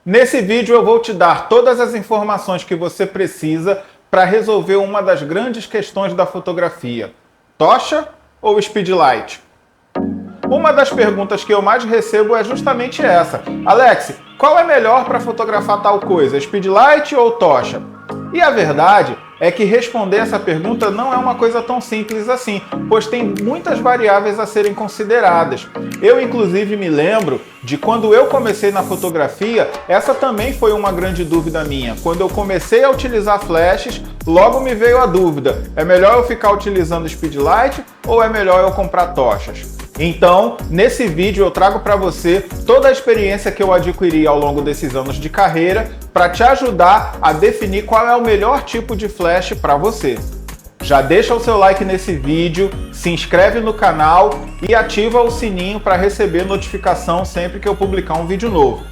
Nesse vídeo eu vou te dar todas as informações que você precisa para resolver uma das grandes questões da fotografia: tocha ou speedlight? Uma das perguntas que eu mais recebo é justamente essa: Alex, qual é melhor para fotografar tal coisa, speedlight ou tocha? E a verdade é que responder essa pergunta não é uma coisa tão simples assim, pois tem muitas variáveis a serem consideradas. Eu, inclusive, me lembro de quando eu comecei na fotografia, essa também foi uma grande dúvida minha. Quando eu comecei a utilizar flashes, logo me veio a dúvida: é melhor eu ficar utilizando speedlight ou é melhor eu comprar tochas? Então, nesse vídeo eu trago para você toda a experiência que eu adquiri ao longo desses anos de carreira para te ajudar a definir qual é o melhor tipo de flash para você. Já deixa o seu like nesse vídeo, se inscreve no canal e ativa o sininho para receber notificação sempre que eu publicar um vídeo novo.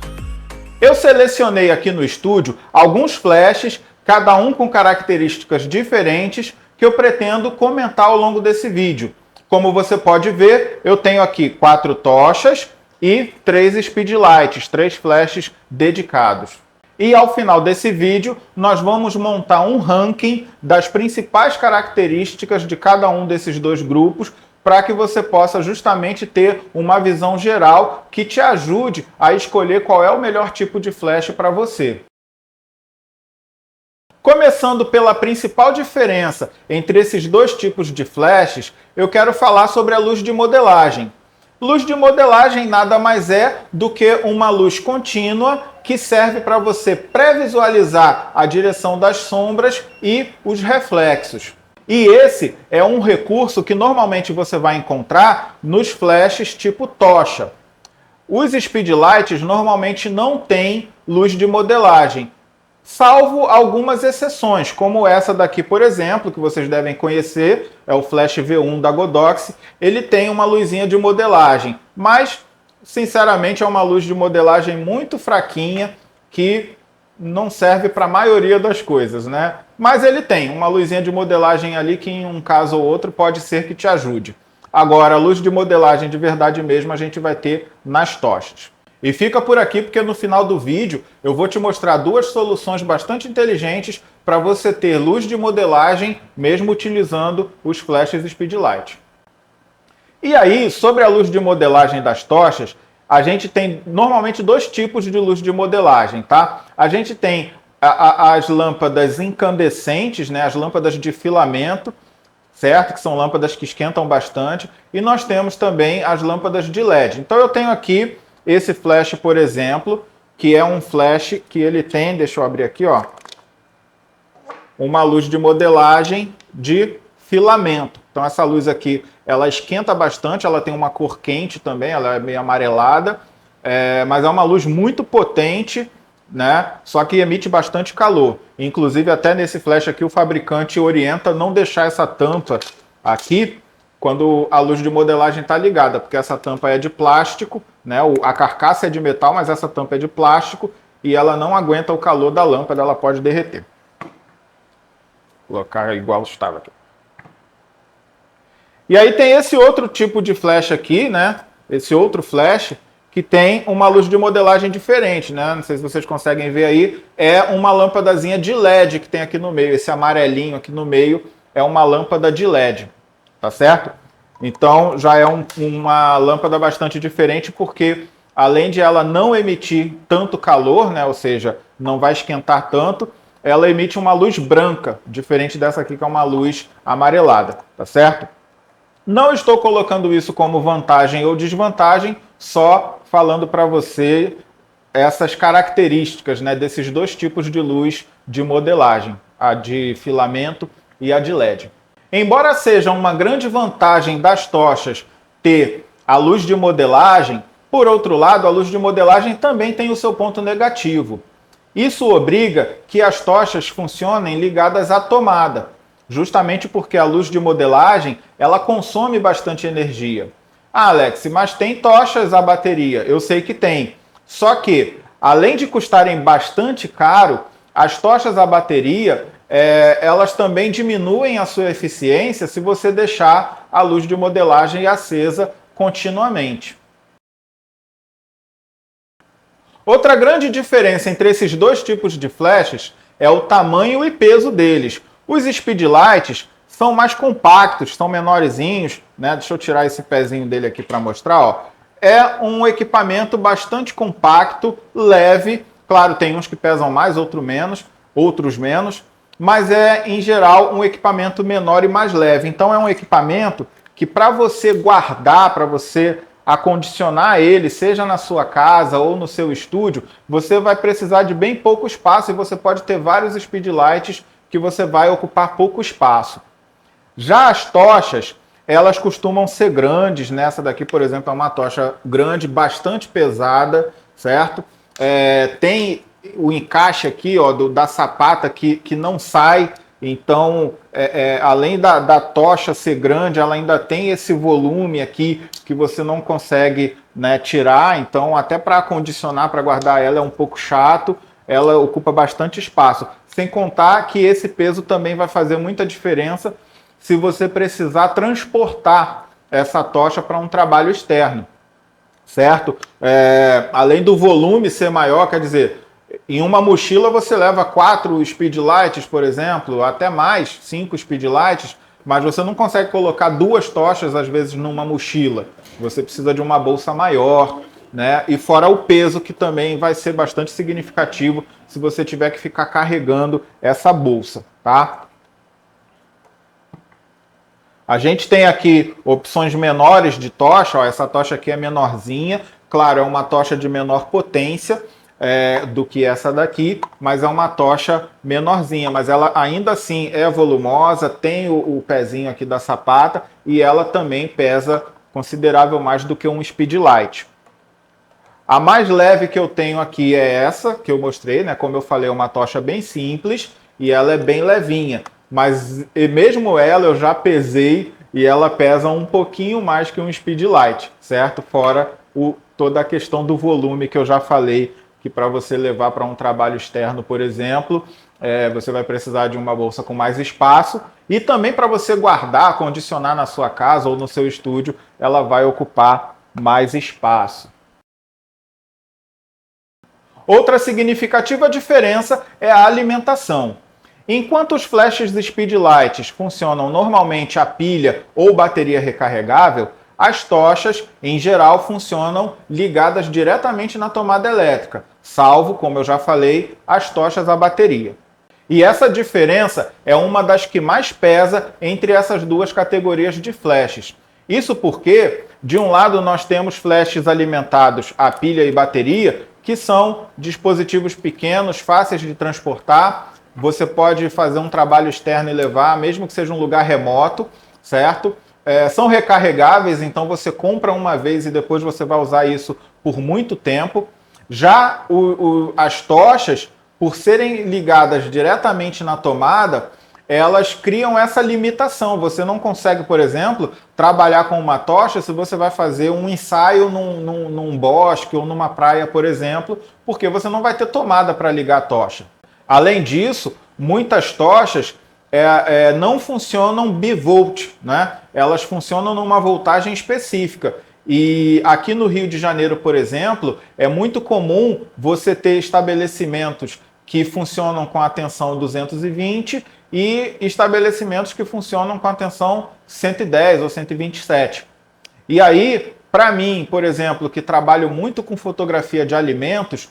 Eu selecionei aqui no estúdio alguns flashes, cada um com características diferentes, que eu pretendo comentar ao longo desse vídeo. Como você pode ver, eu tenho aqui 4 tochas e 3 speedlights, 3 flashes dedicados. E ao final desse vídeo, nós vamos montar um ranking das principais características de cada um desses dois grupos, para que você possa justamente ter uma visão geral que te ajude a escolher qual é o melhor tipo de flash para você. Começando pela principal diferença entre esses dois tipos de flashes, eu quero falar sobre a luz de modelagem. Luz de modelagem nada mais é do que uma luz contínua que serve para você pré-visualizar a direção das sombras e os reflexos. E esse é um recurso que normalmente você vai encontrar nos flashes tipo tocha. Os speedlights normalmente não têm luz de modelagem, salvo algumas exceções, como essa daqui, por exemplo, que vocês devem conhecer, é o Flash V1 da Godox. Ele tem uma luzinha de modelagem, mas, sinceramente, é uma luz de modelagem muito fraquinha, que não serve para a maioria das coisas, né? Mas ele tem uma luzinha de modelagem ali que, em um caso ou outro, pode ser que te ajude. Agora, a luz de modelagem de verdade mesmo a gente vai ter nas tochas. E fica por aqui porque no final do vídeo eu vou te mostrar duas soluções bastante inteligentes para você ter luz de modelagem mesmo utilizando os flashes speedlight. E aí, sobre a luz de modelagem das tochas, a gente tem normalmente dois tipos de luz de modelagem, tá? A gente tem as lâmpadas incandescentes, né, as lâmpadas de filamento, certo? Que são lâmpadas que esquentam bastante. E nós temos também as lâmpadas de LED. Então eu tenho aqui esse flash, por exemplo, que é um flash que ele tem, deixa eu abrir aqui, ó, uma luz de modelagem de filamento. Então essa luz aqui, ela esquenta bastante, ela tem uma cor quente também, ela é meio amarelada, mas é uma luz muito potente, né? Só que emite bastante calor. Inclusive até nesse flash aqui o fabricante orienta não deixar essa tampa aqui quando a luz de modelagem está ligada, porque essa tampa é de plástico, né? A carcaça é de metal, mas essa tampa é de plástico e ela não aguenta o calor da lâmpada, ela pode derreter. Vou colocar igual estava aqui. E aí tem esse outro tipo de flash aqui, né? Esse outro flash que tem uma luz de modelagem diferente, né? Não sei se vocês conseguem ver aí, é uma lâmpadazinha de LED que tem aqui no meio. Esse amarelinho aqui no meio é uma lâmpada de LED. Tá certo? Então já é uma lâmpada bastante diferente, porque além de ela não emitir tanto calor, né, ou seja, não vai esquentar tanto, ela emite uma luz branca, diferente dessa aqui que é uma luz amarelada, tá certo? Não estou colocando isso como vantagem ou desvantagem, só falando para você essas características, né, desses dois tipos de luz de modelagem, a de filamento e a de LED. Embora seja uma grande vantagem das tochas ter a luz de modelagem, por outro lado, a luz de modelagem também tem o seu ponto negativo. Isso obriga que as tochas funcionem ligadas à tomada, justamente porque a luz de modelagem ela consome bastante energia. Ah, Alex, mas tem tochas a bateria? Eu sei que tem. Só que, além de custarem bastante caro, as tochas a bateria elas também diminuem a sua eficiência se você deixar a luz de modelagem acesa continuamente. Outra grande diferença entre esses dois tipos de flashes é o tamanho e peso deles. Os speedlights são mais compactos, são menorzinhos, né? Deixa eu tirar esse pezinho dele aqui para mostrar, ó. É um equipamento bastante compacto, leve. Claro, tem uns que pesam mais, outros menos, mas é, em geral, um equipamento menor e mais leve. Então é um equipamento que, para você guardar, para você acondicionar ele, seja na sua casa ou no seu estúdio, você vai precisar de bem pouco espaço e você pode ter vários speedlights que você vai ocupar pouco espaço. Já as tochas, elas costumam ser grandes. Nessa daqui, por exemplo, é uma tocha grande, bastante pesada, certo? Tem o encaixe aqui, ó, da sapata que não sai. Então, além da tocha ser grande, ela ainda tem esse volume aqui que você não consegue, né, tirar. Então, até para acondicionar, para guardar ela é um pouco chato. Ela ocupa bastante espaço. Sem contar que esse peso também vai fazer muita diferença se você precisar transportar essa tocha para um trabalho externo, certo? Além do volume ser maior, quer dizer, em uma mochila você leva 4 speedlights, por exemplo, até mais, 5 speedlights, mas você não consegue colocar 2 tochas, às vezes, numa mochila. Você precisa de uma bolsa maior, né? E fora o peso, que também vai ser bastante significativo se você tiver que ficar carregando essa bolsa, tá? A gente tem aqui opções menores de tocha. Ó, essa tocha aqui é menorzinha. Claro, é uma tocha de menor potência do que essa daqui, mas é uma tocha menorzinha. Mas ela ainda assim é volumosa, tem o pezinho aqui da sapata e ela também pesa considerável mais do que um speedlight. A mais leve que eu tenho aqui é essa que eu mostrei, né? Como eu falei, é uma tocha bem simples e ela é bem levinha. Mas mesmo ela eu já pesei e ela pesa um pouquinho mais que um speedlight, certo? Fora toda a questão do volume que eu já falei, que para você levar para um trabalho externo, por exemplo, você vai precisar de uma bolsa com mais espaço. E também para você guardar, acondicionar na sua casa ou no seu estúdio, ela vai ocupar mais espaço. Outra significativa diferença é a alimentação. Enquanto os flashes speedlights funcionam normalmente a pilha ou bateria recarregável, as tochas, em geral, funcionam ligadas diretamente na tomada elétrica, salvo, como eu já falei, as tochas a bateria. E essa diferença é uma das que mais pesa entre essas duas categorias de flashes. Isso porque, de um lado, nós temos flashes alimentados a pilha e bateria, que são dispositivos pequenos, fáceis de transportar. Você pode fazer um trabalho externo e levar, mesmo que seja um lugar remoto, certo? São recarregáveis, então você compra uma vez e depois você vai usar isso por muito tempo. Já as tochas, por serem ligadas diretamente na tomada, elas criam essa limitação. Você não consegue, por exemplo, trabalhar com uma tocha se você vai fazer um ensaio num bosque ou numa praia, por exemplo, porque você não vai ter tomada para ligar a tocha. Além disso, muitas tochas não funcionam bivolt, né? Elas funcionam numa voltagem específica. E aqui no Rio de Janeiro, por exemplo, é muito comum você ter estabelecimentos que funcionam com a tensão 220 e estabelecimentos que funcionam com a tensão 110 ou 127. E aí, para mim, por exemplo, que trabalho muito com fotografia de alimentos,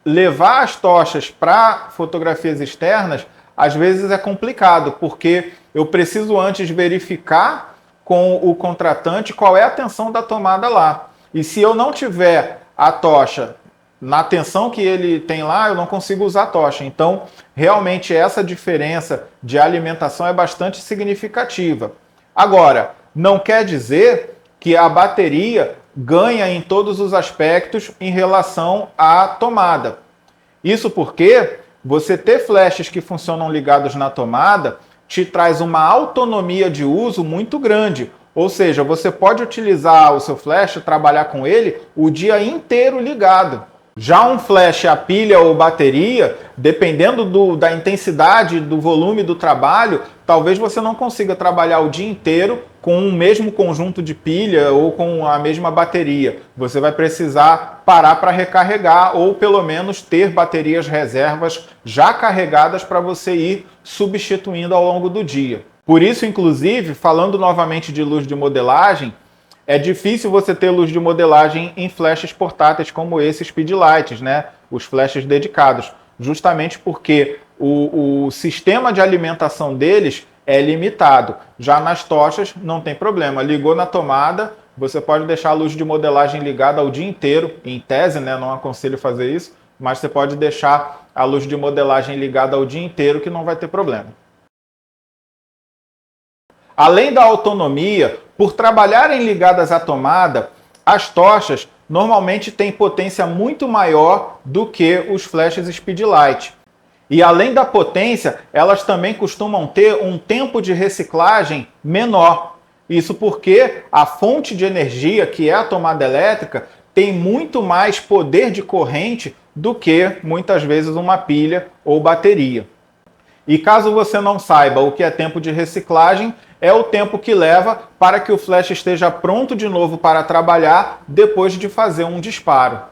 levar as tochas para fotografias externas, às vezes é complicado, porque eu preciso antes verificar com o contratante qual é a tensão da tomada lá. E se eu não tiver a tocha na tensão que ele tem lá, eu não consigo usar a tocha. Então, realmente, essa diferença de alimentação é bastante significativa. Agora, não quer dizer que a bateria ganha em todos os aspectos em relação à tomada. Isso porque você ter flashes que funcionam ligados na tomada te traz uma autonomia de uso muito grande. Ou seja, você pode utilizar o seu flash, trabalhar com ele o dia inteiro ligado. Já um flash a pilha ou bateria, dependendo da intensidade, do volume do trabalho, talvez você não consiga trabalhar o dia inteiro com o mesmo conjunto de pilha ou com a mesma bateria. Você vai precisar parar para recarregar ou pelo menos ter baterias reservas já carregadas para você ir substituindo ao longo do dia. Por isso, inclusive, falando novamente de luz de modelagem, é difícil você ter luz de modelagem em flashes portáteis como esses Speedlights, né? Os flashes dedicados, justamente porque o sistema de alimentação deles é limitado. Já nas tochas não tem problema, ligou na tomada, você pode deixar a luz de modelagem ligada o dia inteiro, em tese, né? Não aconselho fazer isso, mas você pode deixar a luz de modelagem ligada o dia inteiro que não vai ter problema. Além da autonomia, por trabalharem ligadas à tomada, as tochas normalmente têm potência muito maior do que os flashes Speedlight. E além da potência, elas também costumam ter um tempo de reciclagem menor. Isso porque a fonte de energia, que é a tomada elétrica, tem muito mais poder de corrente do que, muitas vezes, uma pilha ou bateria. E caso você não saiba o que é tempo de reciclagem, é o tempo que leva para que o flash esteja pronto de novo para trabalhar depois de fazer um disparo.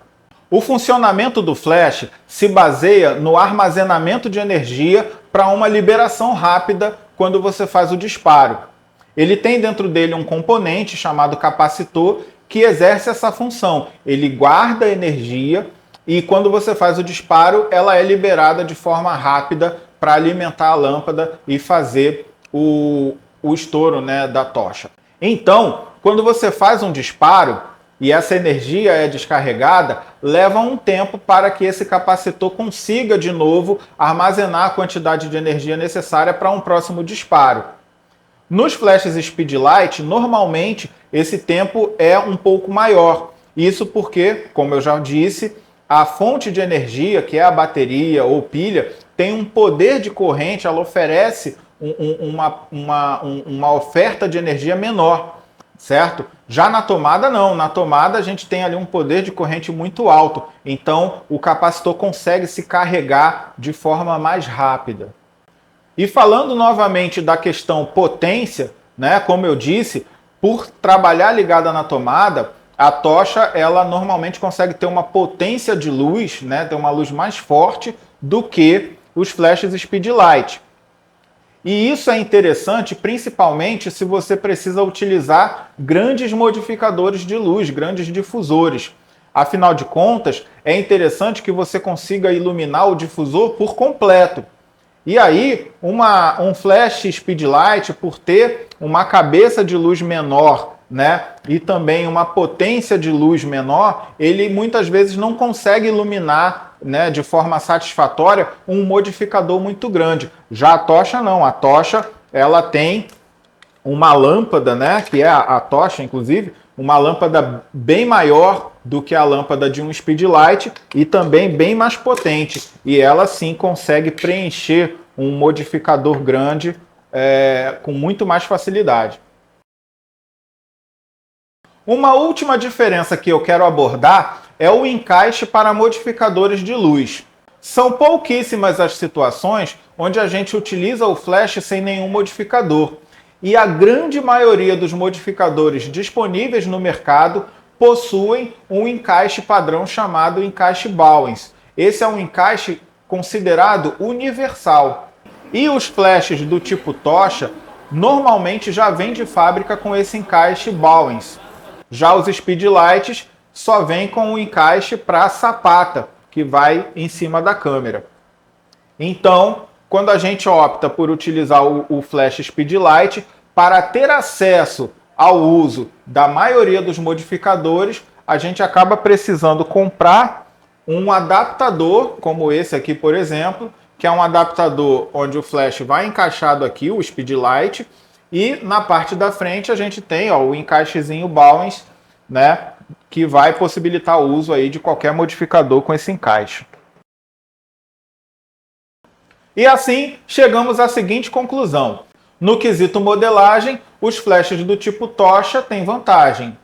O funcionamento do flash se baseia no armazenamento de energia para uma liberação rápida quando você faz o disparo. Ele tem dentro dele um componente chamado capacitor que exerce essa função. Ele guarda energia e quando você faz o disparo, ela é liberada de forma rápida para alimentar a lâmpada e fazer o estouro, né, da tocha. Então, quando você faz um disparo e essa energia é descarregada, leva um tempo para que esse capacitor consiga de novo armazenar a quantidade de energia necessária para um próximo disparo. Nos flashes Speedlight, normalmente esse tempo é um pouco maior. Isso porque, como eu já disse, a fonte de energia, que é a bateria ou pilha, tem um poder de corrente, ela oferece uma oferta de energia menor, certo? Já na tomada não, na tomada a gente tem ali um poder de corrente muito alto, então o capacitor consegue se carregar de forma mais rápida. E falando novamente da questão potência, né, como eu disse, por trabalhar ligada na tomada, a tocha ela normalmente consegue ter uma potência de luz, né, ter uma luz mais forte do que os flashes Speedlight. E isso é interessante principalmente se você precisa utilizar grandes modificadores de luz, grandes difusores. Afinal de contas, é interessante que você consiga iluminar o difusor por completo. E aí, um flash Speedlight, por ter uma cabeça de luz menor, né, e também uma potência de luz menor, ele muitas vezes não consegue iluminar, né, de forma satisfatória um modificador muito grande. Já a tocha não, a tocha ela tem uma lâmpada, né, que é a tocha inclusive, uma lâmpada bem maior do que a lâmpada de um Speedlight e também bem mais potente. E ela sim consegue preencher um modificador grande com muito mais facilidade. Uma última diferença que eu quero abordar é o encaixe para modificadores de luz. São pouquíssimas as situações onde a gente utiliza o flash sem nenhum modificador. E a grande maioria dos modificadores disponíveis no mercado possuem um encaixe padrão chamado encaixe Bowens. Esse é um encaixe considerado universal. E os flashes do tipo tocha normalmente já vêm de fábrica com esse encaixe Bowens. Já os Speedlights só vêm com o encaixe para sapata, que vai em cima da câmera. Então, quando a gente opta por utilizar o flash Speedlight, para ter acesso ao uso da maioria dos modificadores, a gente acaba precisando comprar um adaptador, como esse aqui, por exemplo, que é um adaptador onde o flash vai encaixado aqui, o Speedlight, e na parte da frente a gente tem o encaixezinho Bowens, né, que vai possibilitar o uso aí de qualquer modificador com esse encaixe. E assim chegamos à seguinte conclusão. No quesito modelagem, os flashes do tipo tocha têm vantagem.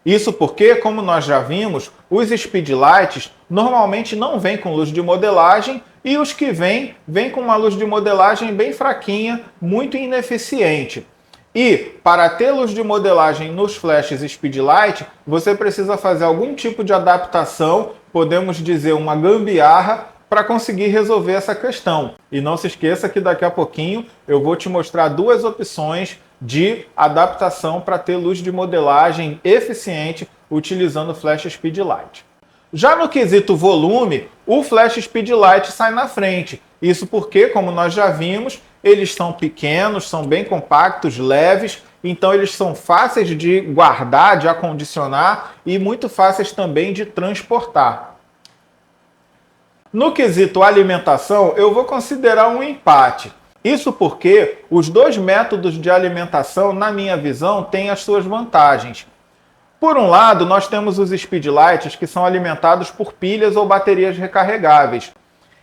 Isso porque, como nós já vimos, os speedlights normalmente não vêm com luz de modelagem e os que vêm com uma luz de modelagem bem fraquinha, muito ineficiente. E para ter luz de modelagem nos flashes speedlight, você precisa fazer algum tipo de adaptação, podemos dizer uma gambiarra, para conseguir resolver essa questão. E não se esqueça que daqui a pouquinho eu vou te mostrar duas opções de adaptação para ter luz de modelagem eficiente utilizando o flash speedlight. Já no quesito volume, o flash speedlight sai na frente. Isso porque, como nós já vimos, eles são pequenos, são bem compactos, leves, então eles são fáceis de guardar, de acondicionar e muito fáceis também de transportar. No quesito alimentação, eu vou considerar um empate. Isso porque os dois métodos de alimentação, na minha visão, têm as suas vantagens. Por um lado, nós temos os speedlights que são alimentados por pilhas ou baterias recarregáveis.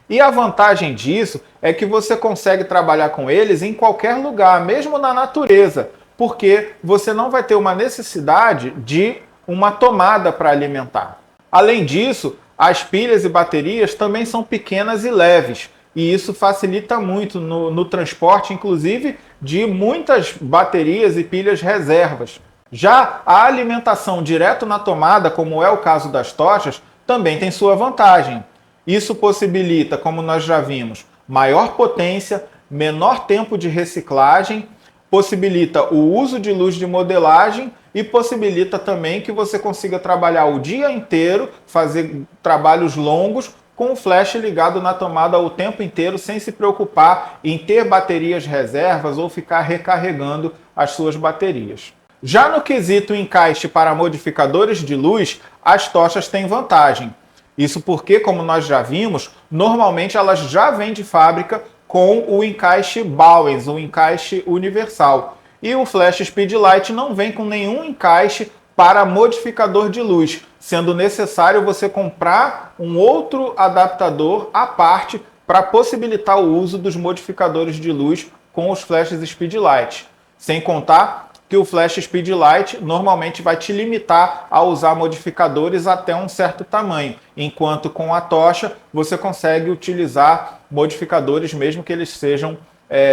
E a vantagem disso é que você consegue trabalhar com eles em qualquer lugar, mesmo na natureza, porque você não vai ter uma necessidade de uma tomada para alimentar. Além disso, as pilhas e baterias também são pequenas e leves, e isso facilita muito no transporte, inclusive, de muitas baterias e pilhas reservas. Já a alimentação direto na tomada, como é o caso das tochas, também tem sua vantagem. Isso possibilita, como nós já vimos, maior potência, menor tempo de reciclagem, possibilita o uso de luz de modelagem e possibilita também que você consiga trabalhar o dia inteiro, fazer trabalhos longos com o flash ligado na tomada o tempo inteiro, sem se preocupar em ter baterias reservas ou ficar recarregando as suas baterias. Já no quesito encaixe para modificadores de luz, as tochas têm vantagem. Isso porque, como nós já vimos, normalmente elas já vêm de fábrica com o encaixe Bowens, o encaixe universal. E o flash speedlight não vem com nenhum encaixe para modificador de luz, sendo necessário você comprar um outro adaptador à parte para possibilitar o uso dos modificadores de luz com os flashes speedlight. Sem contar que o flash speedlight normalmente vai te limitar a usar modificadores até um certo tamanho, enquanto com a tocha você consegue utilizar modificadores mesmo que eles sejam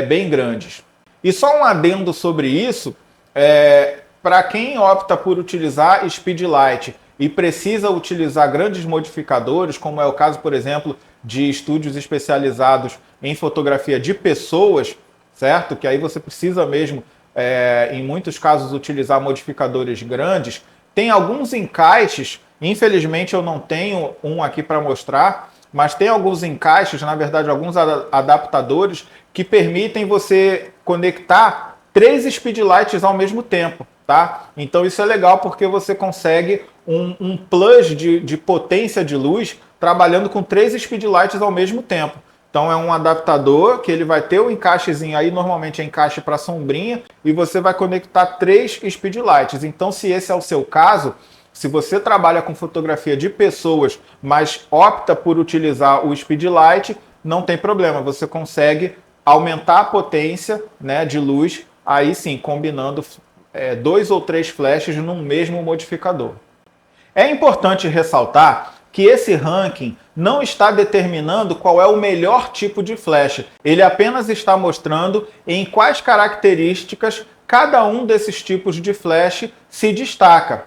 bem grandes. E só um adendo sobre isso, para quem opta por utilizar speedlight e precisa utilizar grandes modificadores, como é o caso, por exemplo, de estúdios especializados em fotografia de pessoas, certo? Que aí você precisa mesmo, em muitos casos, utilizar modificadores grandes. Tem alguns encaixes, infelizmente eu não tenho um aqui para mostrar, mas tem alguns encaixes, na verdade alguns adaptadores, que permitem você conectar 3 speedlights ao mesmo tempo, tá? Então isso é legal porque você consegue um plus de potência de luz trabalhando com 3 speedlights ao mesmo tempo. Então é um adaptador que ele vai ter o encaixezinho aí, normalmente é encaixe para sombrinha, e você vai conectar 3 speedlights. Então se esse é o seu caso, se você trabalha com fotografia de pessoas, mas opta por utilizar o speedlight, não tem problema, você consegue aumentar a potência, né, de luz, aí sim, combinando 2 ou 3 flashes no mesmo modificador. É importante ressaltar que esse ranking não está determinando qual é o melhor tipo de flash. Ele apenas está mostrando em quais características cada um desses tipos de flash se destaca.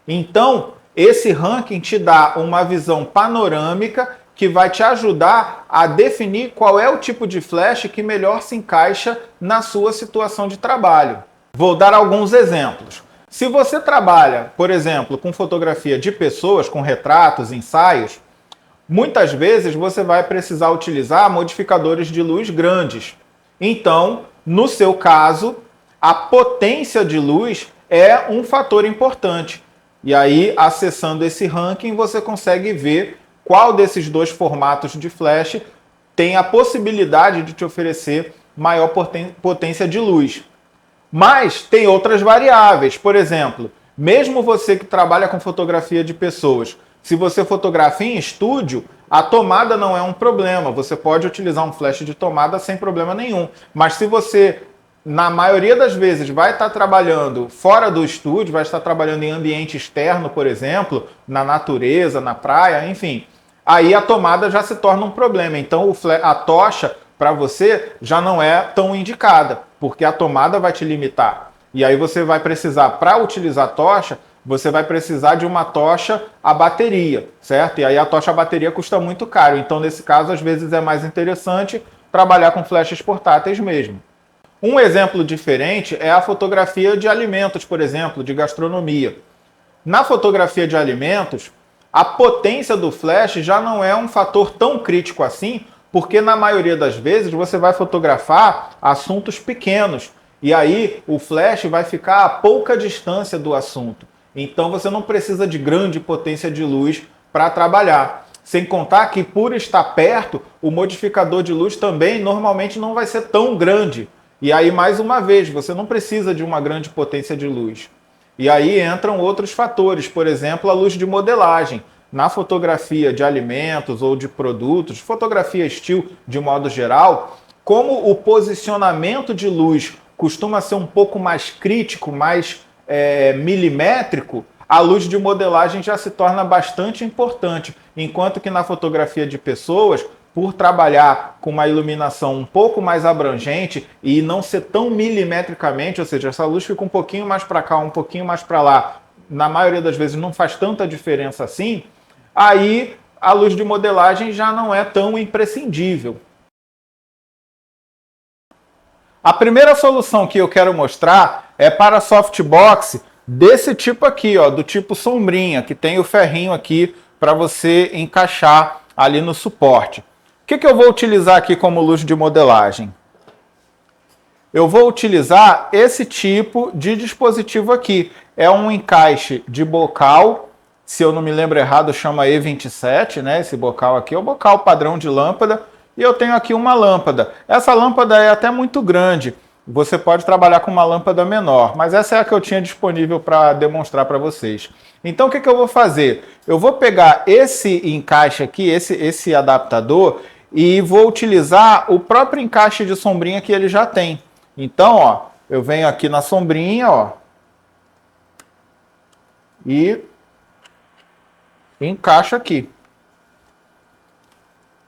Então, esse ranking te dá uma visão panorâmica que vai te ajudar a definir qual é o tipo de flash que melhor se encaixa na sua situação de trabalho. Vou dar alguns exemplos. Se você trabalha, por exemplo, com fotografia de pessoas, com retratos, ensaios, muitas vezes você vai precisar utilizar modificadores de luz grandes. Então, no seu caso, a potência de luz é um fator importante. E aí, acessando esse ranking, você consegue ver qual desses 2 formatos de flash tem a possibilidade de te oferecer maior potência de luz. Mas tem outras variáveis. Por exemplo, mesmo você que trabalha com fotografia de pessoas, se você fotografa em estúdio, a tomada não é um problema. Você pode utilizar um flash de tomada sem problema nenhum. Mas se você na maioria das vezes, vai estar trabalhando fora do estúdio, vai estar trabalhando em ambiente externo, por exemplo, na natureza, na praia, enfim. Aí a tomada já se torna um problema. Então a tocha para você já não é tão indicada, porque a tomada vai te limitar. E aí você vai precisar, para utilizar a tocha, você vai precisar de uma tocha a bateria, certo? E aí a tocha a bateria custa muito caro. Então, nesse caso, às vezes é mais interessante trabalhar com flechas portáteis mesmo. Um exemplo diferente é a fotografia de alimentos, por exemplo, de gastronomia. Na fotografia de alimentos, a potência do flash já não é um fator tão crítico assim, porque na maioria das vezes você vai fotografar assuntos pequenos. E aí o flash vai ficar a pouca distância do assunto. Então você não precisa de grande potência de luz para trabalhar. Sem contar que por estar perto, o modificador de luz também normalmente não vai ser tão grande. E aí, mais uma vez, você não precisa de uma grande potência de luz. E aí entram outros fatores, por exemplo, a luz de modelagem. Na fotografia de alimentos ou de produtos, fotografia still de modo geral, como o posicionamento de luz costuma ser um pouco mais crítico, mais milimétrico, a luz de modelagem já se torna bastante importante, enquanto que na fotografia de pessoas, por trabalhar com uma iluminação um pouco mais abrangente e não ser tão milimetricamente, ou seja, essa luz fica um pouquinho mais para cá, um pouquinho mais para lá, na maioria das vezes não faz tanta diferença assim, aí a luz de modelagem já não é tão imprescindível. A primeira solução que eu quero mostrar é para softbox desse tipo aqui, ó, do tipo sombrinha, que tem o ferrinho aqui para você encaixar ali no suporte. O que eu vou utilizar aqui como luz de modelagem? Eu vou utilizar esse tipo de dispositivo aqui. É um encaixe de bocal, se eu não me lembro errado, chama E27, né? Esse bocal aqui é o bocal padrão de lâmpada. E eu tenho aqui uma lâmpada. Essa lâmpada é até muito grande. Você pode trabalhar com uma lâmpada menor, mas essa é a que eu tinha disponível para demonstrar para vocês. Então o que eu vou fazer? Eu vou pegar esse encaixe aqui, esse adaptador, e vou utilizar o próprio encaixe de sombrinha que ele já tem. Então, ó, eu venho aqui na sombrinha, ó, e encaixo aqui.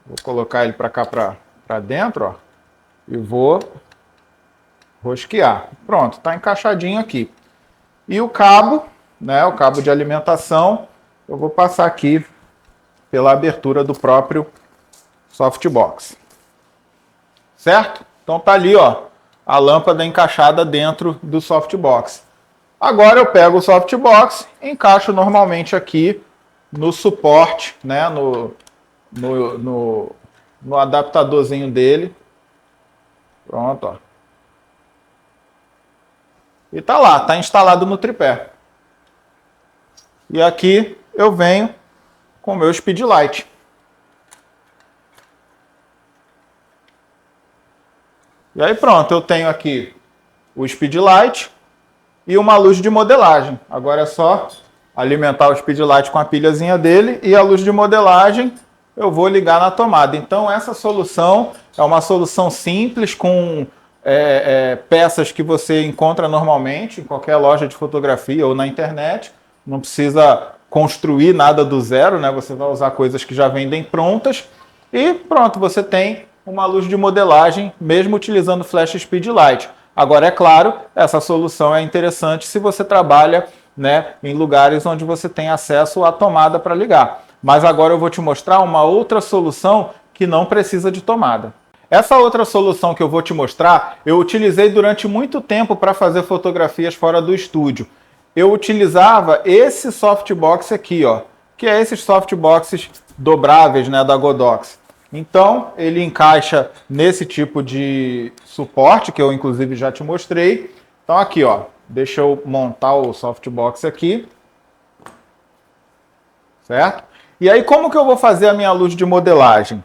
Vou colocar ele para cá, para dentro, ó, e vou rosquear. Pronto, está encaixadinho aqui. E o cabo, né, o cabo de alimentação, eu vou passar aqui pela abertura do próprio softbox. Certo? Então tá ali, ó, a lâmpada encaixada dentro do softbox. Agora eu pego o softbox e encaixo normalmente aqui no suporte, né, no adaptadorzinho dele. Pronto, ó. E tá lá, tá instalado no tripé. E aqui eu venho com o meu speedlight. E aí pronto, eu tenho aqui o speedlight e uma luz de modelagem. Agora é só alimentar o speedlight com a pilhazinha dele e a luz de modelagem eu vou ligar na tomada. Então essa solução é uma solução simples com peças que você encontra normalmente em qualquer loja de fotografia ou na internet. Não precisa construir nada do zero, né? Você vai usar coisas que já vendem prontas e pronto, você tem uma luz de modelagem mesmo utilizando flash speedlight. Agora, é claro, essa solução é interessante se você trabalha, né, em lugares onde você tem acesso à tomada para ligar. Mas agora eu vou te mostrar uma outra solução que não precisa de tomada. Essa outra solução que eu vou te mostrar, eu utilizei durante muito tempo para fazer fotografias fora do estúdio. Eu utilizava esse softbox aqui, ó, que é esses softboxes dobráveis, né, da Godox. Então, ele encaixa nesse tipo de suporte, que eu inclusive já te mostrei. Então aqui, ó, deixa eu montar o softbox aqui. Certo? E aí, como que eu vou fazer a minha luz de modelagem?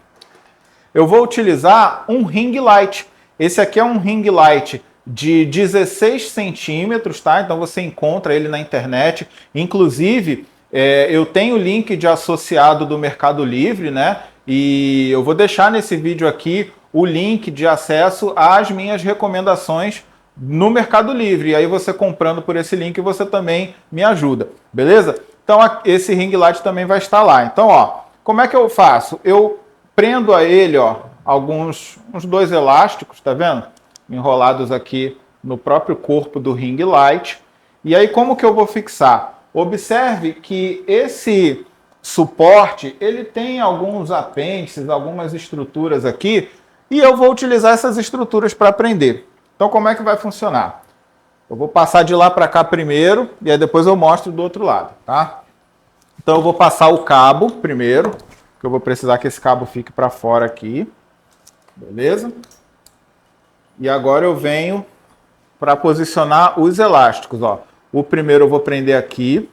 Eu vou utilizar um ring light. Esse aqui é um ring light de 16 centímetros, tá? Então você encontra ele na internet. Inclusive, eu tenho o link de associado do Mercado Livre, né? E eu vou deixar nesse vídeo aqui o link de acesso às minhas recomendações no Mercado Livre. E aí você comprando por esse link, você também me ajuda, beleza? Então esse ring light também vai estar lá. Então, ó, como é que eu faço? Eu prendo a ele, ó, uns 2 elásticos, tá vendo? Enrolados aqui no próprio corpo do ring light. E aí como que eu vou fixar? Observe que esse suporte, ele tem alguns apêndices, algumas estruturas aqui, e eu vou utilizar essas estruturas para prender. Então como é que vai funcionar? Eu vou passar de lá para cá primeiro, e aí depois eu mostro do outro lado, tá? Então eu vou passar o cabo primeiro, que eu vou precisar que esse cabo fique para fora aqui, beleza? E agora eu venho para posicionar os elásticos, ó. O primeiro eu vou prender aqui.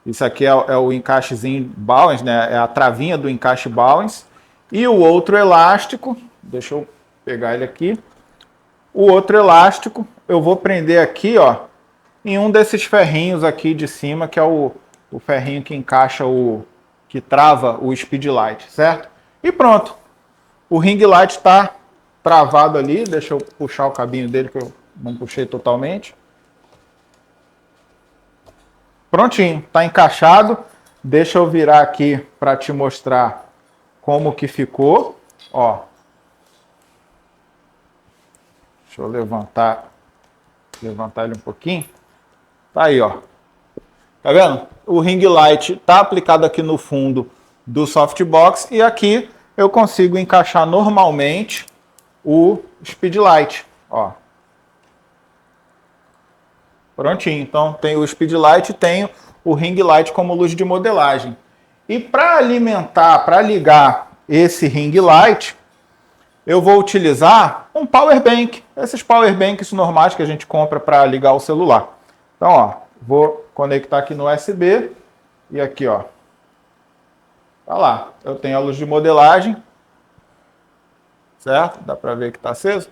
Isso aqui é o encaixezinho Bowens, né? É a travinha do encaixe Bowens. E o outro elástico, deixa eu pegar ele aqui. O outro elástico eu vou prender aqui, ó, em um desses ferrinhos aqui de cima, que é o ferrinho que encaixa que trava o speed light, certo? E pronto. O ring light está travado ali. Deixa eu puxar o cabinho dele, que eu não puxei totalmente. Prontinho, está encaixado. Deixa eu virar aqui para te mostrar como que ficou. Ó. Deixa eu levantar ele um pouquinho. Tá aí, ó. Tá vendo? O ring light está aplicado aqui no fundo do softbox e aqui eu consigo encaixar normalmente o speed light, ó. Prontinho. Então tem o speed light e tem o ring light como luz de modelagem. E para alimentar, para ligar esse ring light, eu vou utilizar um power bank. Esses power banks normais que a gente compra para ligar o celular. Então, ó, vou conectar aqui no USB e aqui, ó. Tá lá. Eu tenho a luz de modelagem. Certo? Dá para ver que está aceso.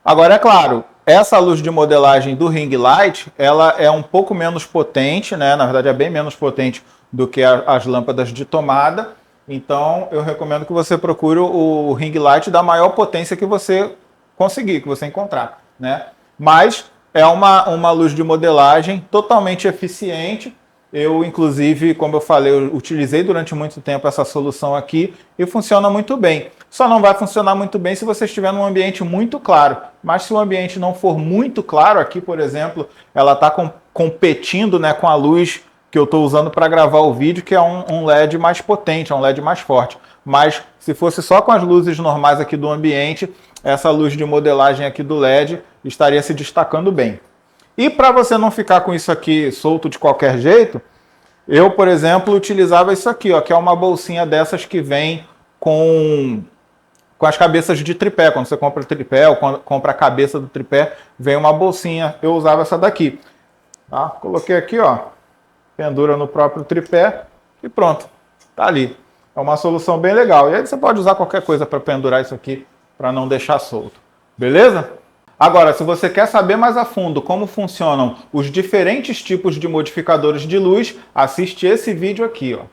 Agora, é claro, essa luz de modelagem do ring light, ela é um pouco menos potente, né? Na verdade, é bem menos potente do que as lâmpadas de tomada. Então, eu recomendo que você procure o ring light da maior potência que você conseguir, que você encontrar, né? Mas é uma luz de modelagem totalmente eficiente. Eu, inclusive, como eu falei, eu utilizei durante muito tempo essa solução aqui e funciona muito bem. Só não vai funcionar muito bem se você estiver num ambiente muito claro. Mas se o ambiente não for muito claro, aqui, por exemplo, ela está competindo, né, com a luz que eu estou usando para gravar o vídeo, que é um LED mais potente, é um LED mais forte. Mas se fosse só com as luzes normais aqui do ambiente, essa luz de modelagem aqui do LED estaria se destacando bem. E para você não ficar com isso aqui solto de qualquer jeito, eu, por exemplo, utilizava isso aqui, ó, que é uma bolsinha dessas que vem com as cabeças de tripé. Quando você compra o tripé ou quando compra a cabeça do tripé, vem uma bolsinha. Eu usava essa daqui. Tá? Coloquei aqui, ó, pendura no próprio tripé e pronto. Tá ali. É uma solução bem legal. E aí você pode usar qualquer coisa para pendurar isso aqui, para não deixar solto. Beleza? Agora, se você quer saber mais a fundo como funcionam os diferentes tipos de modificadores de luz, assiste esse vídeo aqui, ó.